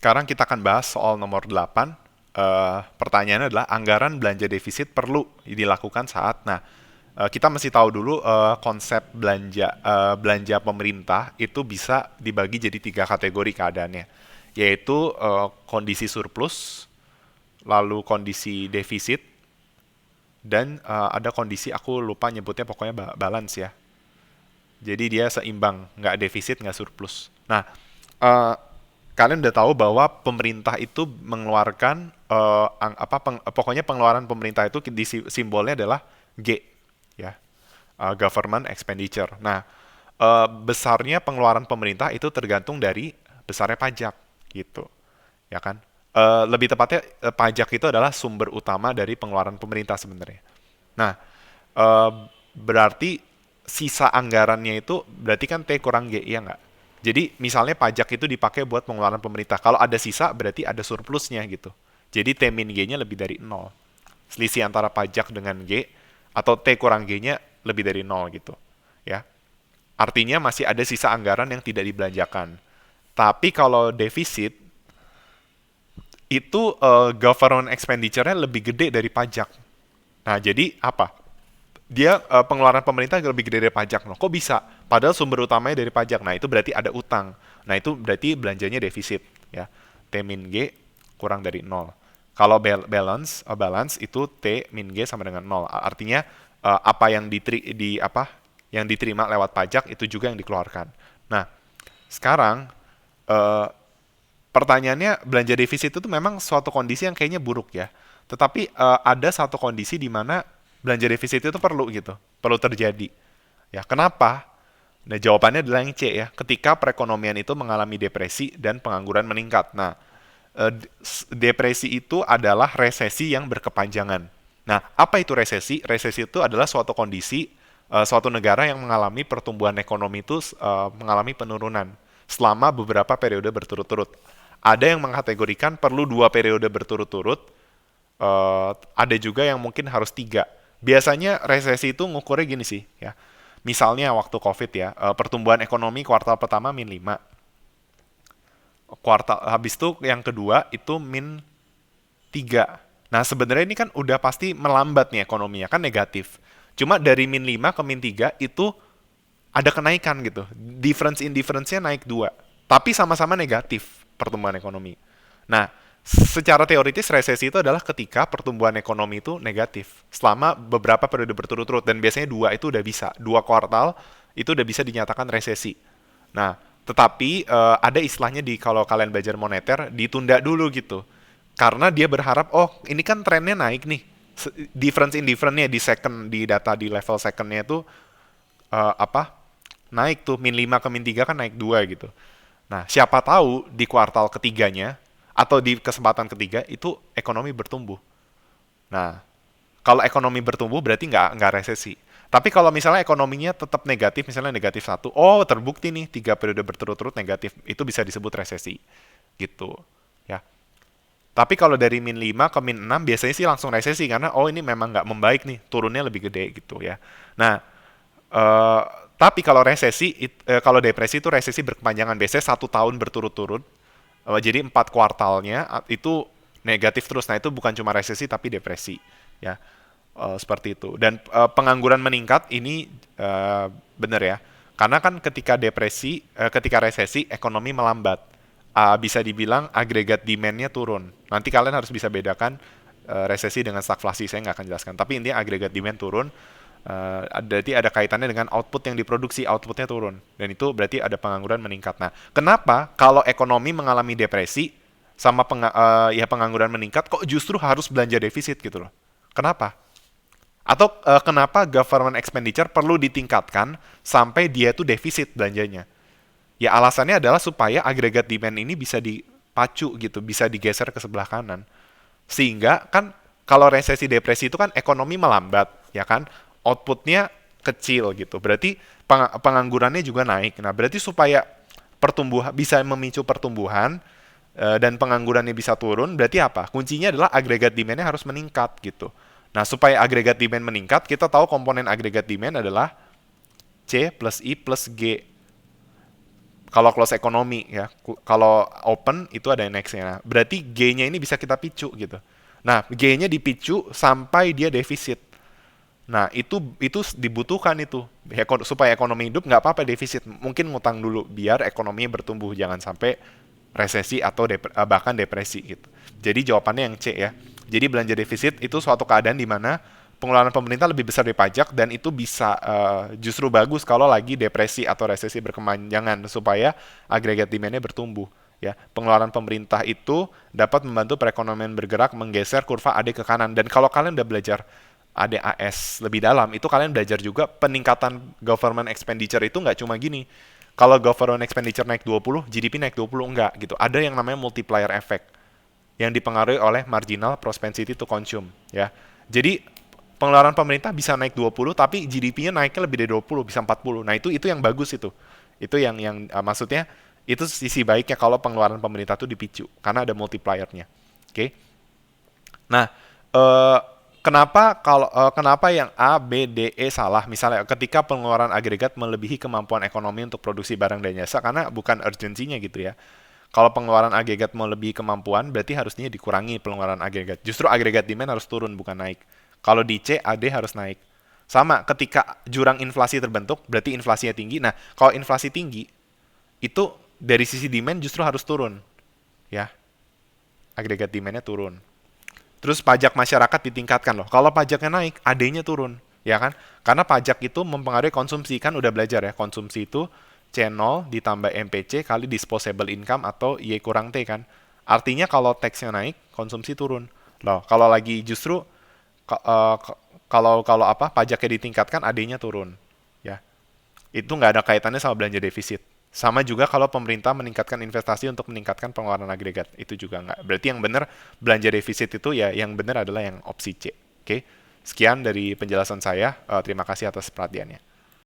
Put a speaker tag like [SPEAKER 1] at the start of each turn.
[SPEAKER 1] Sekarang kita akan bahas soal nomor 8. Pertanyaannya adalah anggaran belanja defisit perlu dilakukan saat. Nah, kita mesti tahu dulu konsep belanja pemerintah itu bisa dibagi jadi 3 kategori keadaannya, yaitu kondisi surplus, lalu kondisi defisit, dan ada kondisi aku lupa nyebutnya pokoknya balance ya. Jadi dia seimbang, nggak defisit, nggak surplus. Nah, eh, kalian udah tahu bahwa pemerintah itu mengeluarkan pokoknya pengeluaran pemerintah itu di simbolnya adalah G, ya, government expenditure. Nah, besarnya pengeluaran pemerintah itu tergantung dari besarnya pajak, gitu, ya kan? Lebih tepatnya pajak itu adalah sumber utama dari pengeluaran pemerintah sebenarnya. Nah, eh, berarti sisa anggarannya itu berarti kan T kurang G, iya nggak? Jadi misalnya pajak itu dipakai buat pengeluaran pemerintah. Kalau ada sisa berarti ada surplusnya gitu. Jadi T min G-nya lebih dari nol. Selisih antara pajak dengan G atau T kurang G-nya lebih dari nol gitu. Ya. Artinya masih ada sisa anggaran yang tidak dibelanjakan. Tapi kalau defisit itu government expenditure-nya lebih gede dari pajak. Nah, jadi apa? Dia pengeluaran pemerintah lebih gede dari pajak loh. Kok bisa? Padahal sumber utamanya dari pajak. Nah, itu berarti ada utang. Nah, itu berarti belanjanya defisit ya. T min G kurang dari nol. Kalau balance itu T min G sama dengan nol. Artinya apa yang yang diterima lewat pajak itu juga yang dikeluarkan. Nah, sekarang eh, pertanyaannya belanja defisit itu memang suatu kondisi yang kayaknya buruk ya. Tetapi ada satu kondisi di mana belanja defisit itu perlu gitu, perlu terjadi. Ya, kenapa? Nah, jawabannya adalah yang C ya. Ketika perekonomian itu mengalami depresi dan pengangguran meningkat. Nah, depresi itu adalah resesi yang berkepanjangan. Nah, apa itu resesi? Resesi itu adalah suatu kondisi suatu negara yang mengalami pertumbuhan ekonomi itu mengalami penurunan selama beberapa periode berturut-turut. Ada yang mengkategorikan perlu 2 periode berturut-turut, ada juga yang mungkin harus 3. Biasanya resesi itu ngukurnya gini sih, ya. Misalnya waktu COVID ya, pertumbuhan ekonomi kuartal pertama min 5. Kuartal habis itu yang kedua itu min 3. Nah, sebenarnya ini kan udah pasti melambat nih ekonominya, kan negatif. Cuma dari min 5 ke min 3 itu ada kenaikan gitu. Difference-nya naik 2. Tapi sama-sama negatif pertumbuhan ekonomi. Nah, secara teoritis resesi itu adalah ketika pertumbuhan ekonomi itu negatif selama beberapa periode berturut-turut, dan biasanya 2 itu udah bisa. 2 kuartal itu udah bisa dinyatakan resesi. Nah, tetapi ada istilahnya di kalau kalian belajar moneter ditunda dulu gitu. Karena dia berharap, oh ini kan trennya naik nih. Difference indifferentnya di second, di data di level secondnya itu naik tuh min 5 ke min 3 kan naik 2 gitu. Nah, siapa tahu di kuartal ketiganya atau di kesempatan ketiga itu ekonomi bertumbuh. Nah, kalau ekonomi bertumbuh berarti nggak resesi. Tapi kalau misalnya ekonominya tetap negatif, misalnya negatif 1, oh terbukti nih 3 periode berturut-turut negatif, itu bisa disebut resesi. Gitu. Ya. Tapi kalau dari min 5 ke min 6 biasanya sih langsung resesi karena oh ini memang nggak membaik nih, turunnya lebih gede gitu ya. Nah, eh, tapi kalau kalau depresi itu resesi berkepanjangan, biasanya 1 tahun berturut-turut. Jadi 4 kuartalnya itu negatif terus. Nah, itu bukan cuma resesi tapi depresi, ya. Seperti itu. Dan pengangguran meningkat ini benar ya. Karena kan ketika resesi ekonomi melambat. Bisa dibilang agregat demand-nya turun. Nanti kalian harus bisa bedakan resesi dengan stagflasi. Saya nggak akan jelaskan. Tapi intinya agregat demand turun. Berarti ada kaitannya dengan output yang diproduksi, outputnya turun, dan itu berarti ada pengangguran meningkat. Nah, kenapa kalau ekonomi mengalami depresi sama ya pengangguran meningkat, kok justru harus belanja defisit gitu loh? Kenapa? Atau kenapa government expenditure perlu ditingkatkan sampai dia itu defisit belanjanya? Ya alasannya adalah supaya agregat demand ini bisa dipacu gitu, bisa digeser ke sebelah kanan. Sehingga kan kalau resesi depresi itu kan ekonomi melambat, ya kan? Outputnya kecil gitu. Berarti penganggurannya juga naik. Nah, berarti supaya pertumbuhan bisa memicu pertumbuhan dan penganggurannya bisa turun, berarti apa? Kuncinya adalah agregat demand-nya harus meningkat gitu. Nah, supaya agregat demand meningkat, kita tahu komponen agregat demand adalah C plus I plus G. Kalau close ekonomi ya, kalau open itu ada nextnya. Nah, berarti G-nya ini bisa kita picu gitu. Nah, G-nya dipicu sampai dia defisit. Nah, itu dibutuhkan itu. Supaya ekonomi hidup nggak apa-apa defisit. Mungkin ngutang dulu biar ekonominya bertumbuh, jangan sampai resesi atau bahkan depresi gitu. Jadi jawabannya yang C ya. Jadi belanja defisit itu suatu keadaan di mana pengeluaran pemerintah lebih besar dari pajak dan itu bisa justru bagus kalau lagi depresi atau resesi berkepanjangan supaya agregat demand-nya bertumbuh. Ya, pengeluaran pemerintah itu dapat membantu perekonomian bergerak menggeser kurva AD ke kanan. Dan kalau kalian udah belajar ADAS lebih dalam, itu kalian belajar juga peningkatan government expenditure itu nggak cuma gini. Kalau government expenditure naik 20, GDP naik 20, enggak gitu. Ada yang namanya multiplier effect yang dipengaruhi oleh marginal propensity to consume ya. Jadi pengeluaran pemerintah bisa naik 20 tapi GDP-nya naiknya lebih dari 20, bisa 40. Nah, itu yang bagus itu. Itu yang maksudnya itu sisi baiknya kalau pengeluaran pemerintah itu dipicu karena ada multiplier-nya. Oke. Nah, eh, kenapa yang A, B, D, E salah? Misalnya ketika pengeluaran agregat melebihi kemampuan ekonomi untuk produksi barang dan jasa karena bukan urgensinya gitu ya. Kalau pengeluaran agregat melebihi kemampuan, berarti harusnya dikurangi pengeluaran agregat. Justru agregat demand harus turun, bukan naik. Kalau di C, AD harus naik. Sama, ketika jurang inflasi terbentuk, berarti inflasinya tinggi. Nah, kalau inflasi tinggi, itu dari sisi demand justru harus turun. Ya, agregat demand-nya turun. Terus pajak masyarakat ditingkatkan loh. Kalau pajaknya naik, AD-nya turun, ya kan? Karena pajak itu mempengaruhi konsumsi, kan udah belajar ya. Konsumsi itu C0 ditambah MPC kali disposable income atau Y kurang T kan. Artinya kalau tax-nya naik, konsumsi turun. Loh, kalau lagi justru kalau apa pajaknya ditingkatkan, AD-nya turun, ya. Itu nggak ada kaitannya sama belanja defisit. Sama juga kalau pemerintah meningkatkan investasi untuk meningkatkan pengeluaran agregat. Itu juga nggak. Berarti yang benar belanja defisit itu ya yang benar adalah yang opsi C. Oke. Sekian dari penjelasan saya. Terima kasih atas perhatiannya.